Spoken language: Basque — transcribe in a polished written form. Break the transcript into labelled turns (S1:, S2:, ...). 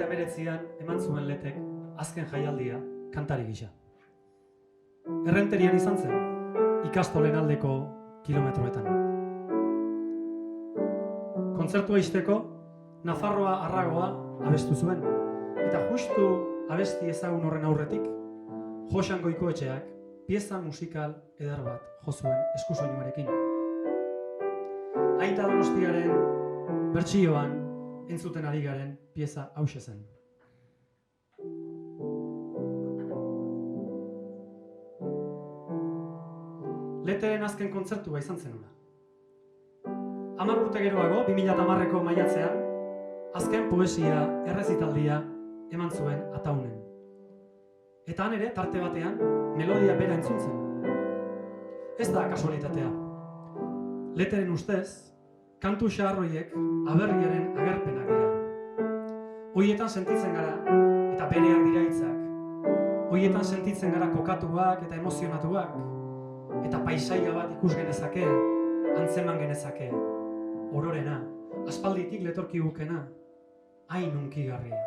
S1: 2019an eman zuen Letek azken jaialdia kantari gisa. Errenterian izan zen, ikastolen aldeko kilometroetan. Kontzertua izteko, Nafarroa Arragoa abestu zuen, eta justu abesti ezagun horren aurretik, Joxan Goikoetxeak pieza musikal eder bat jo zuen eskusoinuarekin. Aita Donostiaren bertsioan entzuten ari garen pieza hauxe zen. Leteren azken kontzertua izan zen hona. 10 urte geroago, 2010ko maiatzean, azken poesia errezitaldia eman zuen Ataunen. Eta han ere, tarte batean, melodia bera entzun zen. Ez da kasualitatea. Leteren ustez, kantu xaharroiek aberriaren agerpenak dira. Hoietan sentitzen gara, eta bereak dira hitzak. Hoietan sentitzen gara kokatuak eta emozionatuak, eta paisaia bat ikus genezake, antzeman genezake, ororena, aspalditik letorki gukena, hain hunkigarria.